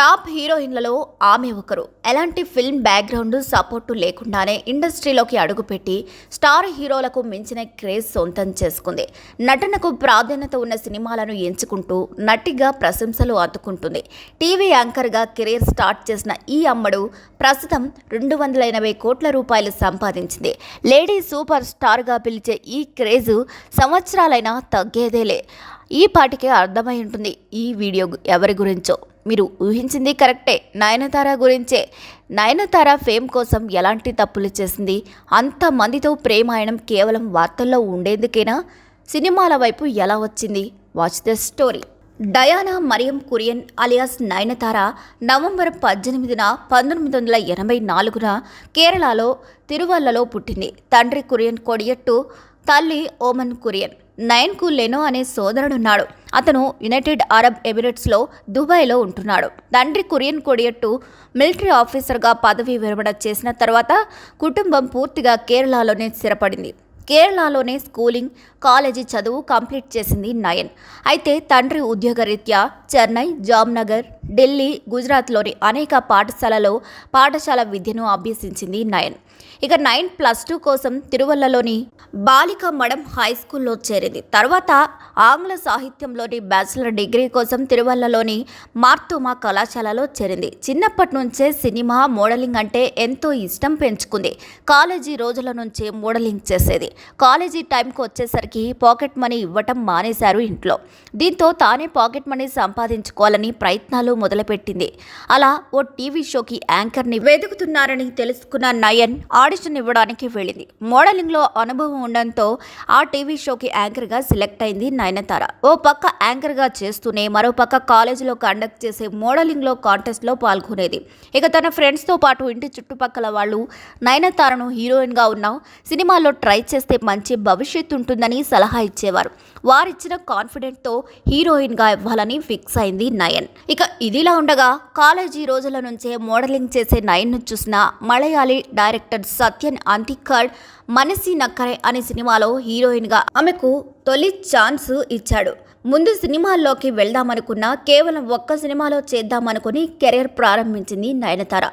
Top హీరోయిన్లలో ఆమె ఒకరు. ఎలాంటి ఫిల్మ్ బ్యాక్గ్రౌండ్ సపోర్టు లేకుండానే ఇండస్ట్రీలోకి అడుగుపెట్టి స్టార్ హీరోలకు మించిన క్రేజ్ సొంతం చేసుకుంది. నటనకు ప్రాధాన్యత ఉన్న సినిమాలను ఎంచుకుంటూ నటిగా ప్రశంసలు అందుకుంటుంది. టీవీ యాంకర్గా కెరీర్ స్టార్ట్ చేసిన ఈ అమ్మడు ప్రస్తుతం 280 కోట్ల రూపాయలు సంపాదించింది. లేడీ సూపర్ స్టార్గా పిలిచే ఈ క్రేజ్ సంవత్సరాలైనా తగ్గేదేలే. ఈ పాటికే అర్థమై ఉంటుంది ఈ వీడియో ఎవరి గురించో. మీరు ఊహించింది కరెక్టే, నయనతార గురించే. నయనతార ఫేమ్ కోసం ఎలాంటి తప్పులు చేసింది? అంతమందితో ప్రేమాయణం కేవలం వార్తల్లో ఉండేందుకేనా? సినిమాల వైపు ఎలా వచ్చింది? Watch the story. Diana Mariam Kurian alias Nayanthara November 18న 1984న కేరళలో తిరువల్లలో పుట్టింది. తండ్రి కురియన్ కొడియట్టు, తల్లి ఓమన్ కురియన్. నయన్కు లెనో అనే సోదరుడున్నాడు. అతను యునైటెడ్ అరబ్ ఎమిరేట్స్లో దుబాయ్లో ఉంటున్నాడు. తండ్రి కురియన్ కొడియట్టు మిలిటరీ ఆఫీసర్గా పదవీ విరమణ చేసిన తర్వాత కుటుంబం పూర్తిగా కేరళలోనే స్థిరపడింది. కేరళలోనే స్కూలింగ్, కాలేజీ చదువు కంప్లీట్ చేసింది నయన్. అయితే తండ్రి ఉద్యోగరీత్యా చెన్నై, జామ్నగర్, ఢిల్లీ, గుజరాత్లోని అనేక పాఠశాల విద్యను అభ్యసించింది నయన్. ఇక నయన్ +2 కోసం తిరువల్లలోని బాలిక మడం హై స్కూల్లో చేరింది. తర్వాత ఆంగ్ల సాహిత్యంలోని బ్యాచిలర్ డిగ్రీ కోసం తిరువల్లలోని మార్తోమా కళాశాలలో చేరింది. చిన్నప్పటి నుంచే సినిమా, మోడలింగ్ అంటే ఎంతో ఇష్టం పెంచుకుంది. కాలేజీ రోజుల నుంచే మోడలింగ్ చేసేది. కాలేజీ టైంకి వచ్చేసరికి పాకెట్ మనీ ఇవ్వటం మానేశారు ఇంట్లో. దీంతో తానే పాకెట్ మనీ సంపాదించుకోవాలని ప్రయత్నాలు మొదలుపెట్టింది. అలా ఓ టీవీ షోకి యాంకర్ని వెతుకుతున్నారని తెలుసుకున్న నయన్ ఆడిషన్ ఇవ్వడానికి వెళ్ళింది. మోడలింగ్లో అనుభవం ఉండడంతో ఆ టీవీ షోకి యాంకర్గా సెలెక్ట్ అయింది నయనతార. ఓ పక్క యాంకర్గా చేస్తూనే మరో పక్క కాలేజీలో కండక్ట్ చేసే మోడలింగ్లో కాంటెస్ట్లో పాల్గొనేది. ఇక తన ఫ్రెండ్స్తో పాటు ఇంటి చుట్టుపక్కల వాళ్ళు నయనతారను హీరోయిన్గా ఉన్నావు, సినిమాల్లో ట్రై చేస్తే మంచి భవిష్యత్తు ఉంటుందని సలహా ఇచ్చేవారు. వారిచ్చిన కాన్ఫిడెంట్తో హీరోయిన్గా ఇవ్వాలని ఫిక్స్ అయింది నయన్. ఇక ఇదిలా ఉండగా కాలేజీ రోజుల నుంచే మోడలింగ్ చేసే నయన్ను చూసిన మలయాళీ డైరెక్టర్ సత్యన్ అంతికాడ్ మనసి నక్కరే అనే సినిమాలో హీరోయిన్గా ఆమెకు తొలి ఛాన్స్ ఇచ్చాడు. ముందు సినిమాల్లోకి వెళ్దామనుకున్నా కేవలం ఒక్క సినిమాలో చేద్దామనుకుని కెరీర్ ప్రారంభించింది నయనతార.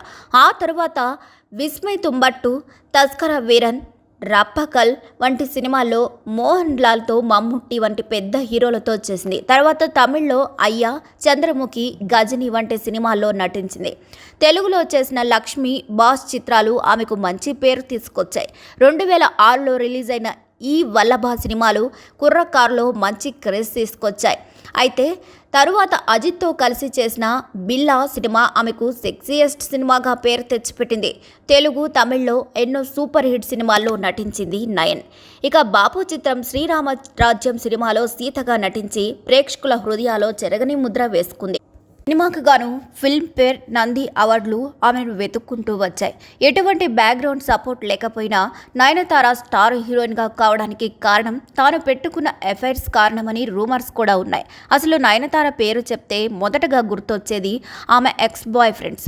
ఆ తరువాత విస్మయ్ తుంబట్టు, తస్కర వీరన్, రప్పకల్ వంటి సినిమాల్లో మోహన్ లాల్తో, మమ్ముట్టి వంటి పెద్ద హీరోలతో చేసింది. తర్వాత తమిళ్లో అయ్యా, చంద్రముఖి, గజని వంటి సినిమాల్లో నటించింది. తెలుగులో చేసిన లక్ష్మి, బాస్ చిత్రాలు ఆమెకు మంచి పేరు తీసుకొచ్చాయి. 2006లో రిలీజ్ అయిన ఈ వల్లభ సినిమాలు కుర్రకారులో మంచి క్రేజ్ తీసుకొచ్చాయి. అయితే తరువాత అజిత్తో కలిసి చేసిన బిల్లా సినిమా ఆమెకు సెక్సీయెస్ట్ సినిమాగా పేరు తెచ్చిపెట్టింది. తెలుగు, తమిళ్లో ఎన్నో సూపర్ హిట్ సినిమాల్లో నటించింది నయన్. ఇక బాపు చిత్రం శ్రీరామరాజ్యం సినిమాలో సీతగా నటించి ప్రేక్షకుల హృదయాల్లో చెరగని ముద్ర వేసుకుంది. సినిమాకు గాను ఫిల్మ్ఫేర్, నంది అవార్డులు ఆమెను వెతుక్కుంటూ వచ్చాయి. ఎటువంటి బ్యాక్గ్రౌండ్ సపోర్ట్ లేకపోయినా నయనతార స్టార్ హీరోయిన్గా కావడానికి కారణం తాను పెట్టుకున్న ఎఫైర్స్ కారణమని రూమర్స్ కూడా ఉన్నాయి. అసలు నయనతార పేరు చెప్తే మొదటగా గుర్తొచ్చేది ఆమె ఎక్స్ బాయ్ ఫ్రెండ్స్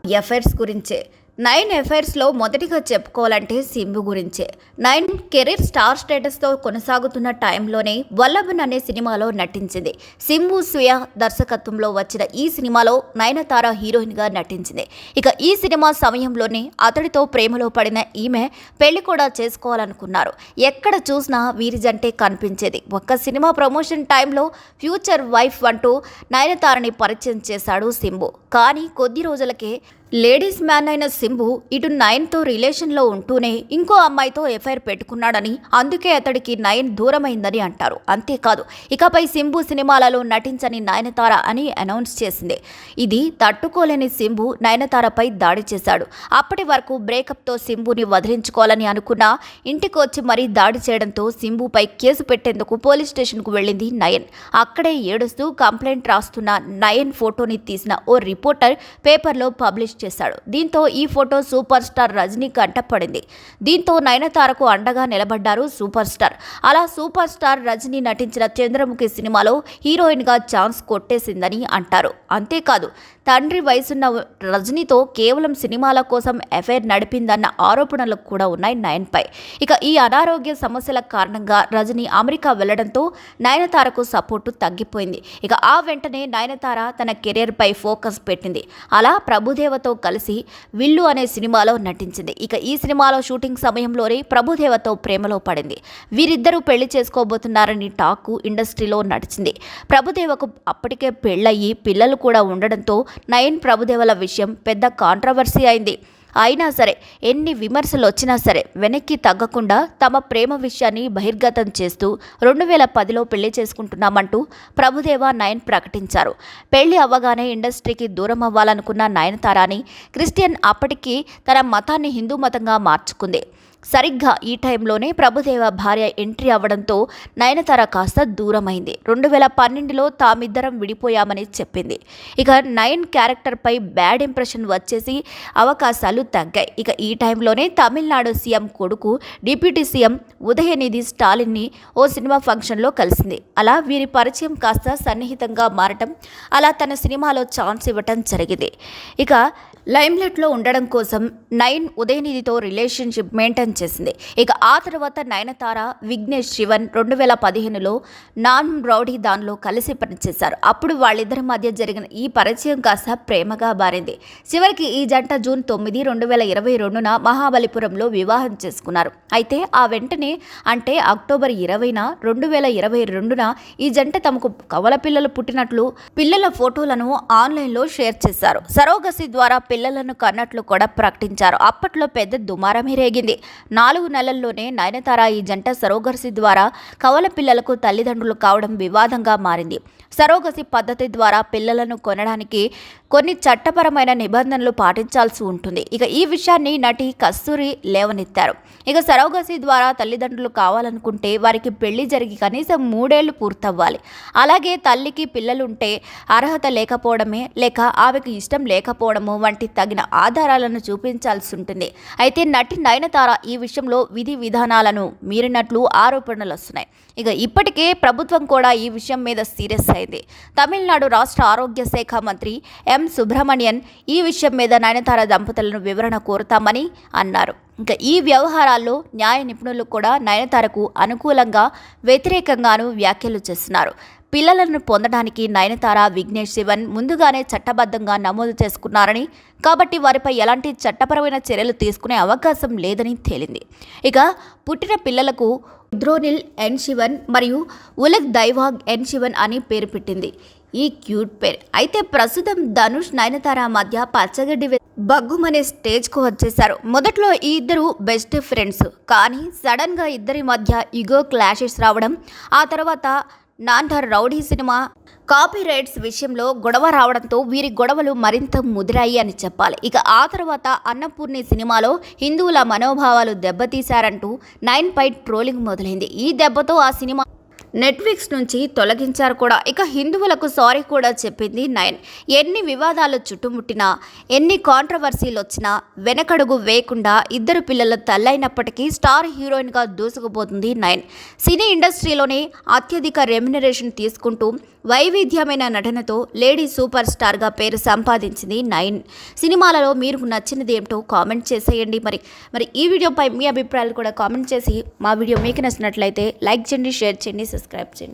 ఎఫైర్స్ గురించే. నయన్ ఎఫైర్స్లో మొదటిగా చెప్పుకోవాలంటే సింబు గురించే. నయన్ కెరీర్ స్టార్ స్టేటస్తో కొనసాగుతున్న టైంలోనే వల్లభన్ అనే సినిమాలో నటించింది. సింబు స్వీయ దర్శకత్వంలో వచ్చిన ఈ సినిమాలో నయనతార హీరోయిన్గా నటించింది. ఇక ఈ సినిమా సమయంలోనే అతడితో ప్రేమలో పడిన ఈమె పెళ్లి కూడా చేసుకోవాలనుకున్నారు. ఎక్కడ చూసినా వీరి జంటే కనిపించేది. ఒక్క సినిమా ప్రమోషన్ టైంలో ఫ్యూచర్ వైఫ్ అంటూ నయనతారని పరిచయం చేశాడు సింబు. కానీ కొద్ది రోజులకే లేడీస్ మ్యాన్ అయిన సింబు ఇటు నయన్తో రిలేషన్లో ఉంటూనే ఇంకో అమ్మాయితో ఎఫైర్ పెట్టుకున్నాడని, అందుకే అతడికి నయన్ దూరమైందని అంటారు. అంతేకాదు, ఇకపై సింబు సినిమాలలో నటించని నయనతార అని అనౌన్స్ చేసింది. ఇది తట్టుకోలేని సింబు నయనతారపై దాడి చేశాడు. అప్పటి వరకు బ్రేకప్తో సింబుని వదిలించుకోవాలని అనుకున్నా ఇంటికి వచ్చి మరీ దాడి చేయడంతో సింబుపై కేసు పెట్టేందుకు పోలీస్ స్టేషన్కు వెళ్ళింది నయన్. అక్కడే ఏడుస్తూ కంప్లైంట్ రాస్తున్న నయన్ ఫోటోని తీసిన ఓ రిపోర్టర్ పేపర్లో పబ్లిష్ చేశాడు. దీంతో ఈ ఫోటో సూపర్ స్టార్ రజనీ కంటపడింది. దీంతో నయనతారకు అండగా నిలబడ్డారు సూపర్ స్టార్. అలా సూపర్ స్టార్ రజనీ నటించిన చంద్రముఖి సినిమాలో హీరోయిన్గా ఛాన్స్ కొట్టేసిందని అంటారు. అంతేకాదు తండ్రి వయసున్న రజనీతో కేవలం సినిమాల కోసం అఫైర్ నడిపిందన్న ఆరోపణలు కూడా ఉన్నాయి నయన్పై. ఇక ఈ అనారోగ్య సమస్యల కారణంగా రజనీ అమెరికా వెళ్లడంతో నయనతారకు సపోర్టు తగ్గిపోయింది. ఇక ఆ వెంటనే నయనతార తన కెరీర్పై ఫోకస్ పెట్టింది. అలా ప్రభుదేవతో కలిసి విల్లు అనే సినిమాలో నటించింది. ఇక ఈ సినిమాలో షూటింగ్ సమయంలోనే ప్రభుదేవతో ప్రేమలో పడింది. వీరిద్దరూ పెళ్లి చేసుకోబోతున్నారని టాక్ ఇండస్ట్రీలో నడిచింది. ప్రభుదేవకు అప్పటికే పెళ్లయ్యి పిల్లలు కూడా ఉండడంతో నయన్ ప్రభుదేవల విషయం పెద్ద కాంట్రవర్సీ అయింది. అయినా సరే ఎన్ని విమర్శలు వచ్చినా సరే వెనక్కి తగ్గకుండా తమ ప్రేమ విషయాన్ని బహిర్గతం చేస్తూ 2010లో పెళ్లి చేసుకుంటున్నామంటూ ప్రభుదేవ నయన్ ప్రకటించారు. పెళ్లి అవ్వగానే ఇండస్ట్రీకి దూరం అవ్వాలనుకున్న నయనతారని క్రిస్టియన్ అప్పటికి తన మతాన్ని హిందూ మతంగా మార్చుకుంది. సరిగ్గా ఈ టైంలోనే ప్రభుదేవ భార్య ఎంట్రీ అవ్వడంతో నయనతార కాస్త దూరమైంది. 2012లో తామిద్దరం విడిపోయామని చెప్పింది. ఇక నయన్ క్యారెక్టర్పై బ్యాడ్ ఇంప్రెషన్ వచ్చేసి అవకాశాలు తగ్గాయి. ఇక ఈ టైంలోనే తమిళనాడు సీఎం కొడుకు డిప్యూటీ సీఎం ఉదయనిధి స్టాలిన్ని ఓ సినిమా ఫంక్షన్లో కలిసింది. అలా వీరి పరిచయం కాస్త సన్నిహితంగా మారటం, అలా తన సినిమాలో ఛాన్స్ ఇవ్వటం జరిగింది. ఇక లైమ్లైట్లో ఉండడం కోసం నయన్ ఉదయనిధితో రిలేషన్షిప్ మెయింటైన్ చేసింది. ఇక ఆ తర్వాత నయనతార విఘ్నేష్ శివన్ 2015లో నాన్ రౌడీ దానిలో కలిసి పనిచేశారు. అప్పుడు వాళ్ళిద్దరి మధ్య జరిగిన ఈ పరిచయం కాస్త ప్రేమగా మారింది. చివరికి ఈ జంట జూన్ 9, 2022న మహాబలిపురంలో వివాహం చేసుకున్నారు. అయితే ఆ వెంటనే అంటే అక్టోబర్ 20న 2022న ఈ జంట తమకు కవల పిల్లలు పుట్టినట్లు పిల్లల ఫోటోలను ఆన్లైన్లో షేర్ చేశారు. సరోగసి ద్వారా పిల్లలను కన్నట్లు కూడా ప్రకటించారు. అప్పట్లో పెద్ద దుమారమే రేగింది. 4 నెలల్లోనే నయనతార ఈ జంట సరోగసి ద్వారా కవల పిల్లలకు తల్లిదండ్రులు కావడం వివాదంగా మారింది. సరోగసి పద్ధతి ద్వారా పిల్లలను కొనడానికి కొన్ని చట్టపరమైన నిబంధనలు పాటించాల్సి ఉంటుంది. ఇక ఈ విషయాన్ని నటి కస్తూరి లేవనెత్తారు. ఇక సరోగసి ద్వారా తల్లిదండ్రులు కావాలనుకుంటే వారికి పెళ్లి జరిగి కనీసం 3 ఏళ్లు పూర్తవ్వాలి. అలాగే తల్లికి పిల్లలుంటే అర్హత లేకపోవడమే లేక ఆమెకు ఇష్టం లేకపోవడము వంటి తగిన ఆధారాలను చూపించాల్సి ఉంటుంది. అయితే నటి నయనతార ఈ విషయంలో విధి విధానాలను మీరినట్లు ఆరోపణలు వస్తున్నాయి. ఇక ఇప్పటికే ప్రభుత్వం కూడా ఈ విషయం మీద సీరియస్ అయింది. తమిళనాడు రాష్ట్ర ఆరోగ్య శాఖ మంత్రి ఎం సుబ్రహ్మణ్యన్ ఈ విషయం మీద నయనతార దంపతులను వివరణ కోరుతామని అన్నారు. ఇంకా ఈ వ్యవహారాల్లో న్యాయ నిపుణులు కూడా నయనతారకు అనుకూలంగా వ్యతిరేకంగానూ వ్యాఖ్యలు చేస్తున్నారు. పిల్లలను పొందడానికి నయనతార విఘ్నేష్ శివన్ ముందుగానే చట్టబద్ధంగా నమోదు చేసుకున్నారని, కాబట్టి వారిపై ఎలాంటి చట్టపరమైన చర్యలు తీసుకునే అవకాశం లేదని తేలింది. ఇక పుట్టిన పిల్లలకు ద్రోనిల్ ఎన్ శివన్ మరియు ఉలగ్ దైవాగ్ ఎన్ శివన్ అని పేరు పెట్టింది. ఈ క్యూట్ పేరు. అయితే ప్రస్తుతం ధనుష్ నయనతార మధ్య పచ్చగడ్డి బగ్గుమనే స్టేజ్కు వచ్చేశారు. మొదట్లో ఈ ఇద్దరు బెస్ట్ ఫ్రెండ్స్, కానీ సడన్గా ఇద్దరి మధ్య ఇగో క్లాషెస్ రావడం, ఆ తర్వాత non rowdy cinema copy rights విషయంలో గొడవ రావడంతో వీరి గొడవలు మరింత ముదిరాయి అని చెప్పాలి. ఇక ఆ తర్వాత అన్నపూర్ణి సినిమాలో హిందువుల మనోభావాలు దెబ్బతీశారంటూ నయన్పై ట్రోలింగ్ మొదలైంది. ఈ దెబ్బతో ఆ సినిమా నెట్ఫ్లిక్స్ నుంచి తొలగించారు కూడా. ఇక హిందువులకు సారీ కూడా చెప్పింది నయన్. ఎన్ని వివాదాలు చుట్టుముట్టినా, ఎన్ని కాంట్రవర్సీలు వచ్చినా వెనకడుగు వేయకుండా ఇద్దరు పిల్లల తల్లైనప్పటికీ స్టార్ హీరోయిన్గా దూసుకుపోతుంది నయన్. సినీ ఇండస్ట్రీలోనే అత్యధిక రెమ్యునరేషన్ తీసుకుంటూ వైవిధ్యమైన నటనతో లేడీ సూపర్ స్టార్గా పేరు సంపాదించింది నయన్. సినిమాలలో మీకు నచ్చినది ఏమిటో కామెంట్ చేసేయండి. మరి ఈ వీడియోపై మీ అభిప్రాయాలు కూడా కామెంట్ చేసి మా వీడియో మీకు నచ్చినట్లయితే లైక్ చేయండి, షేర్ చేయండి, సబ్స్క్రైబ్ చేయండి.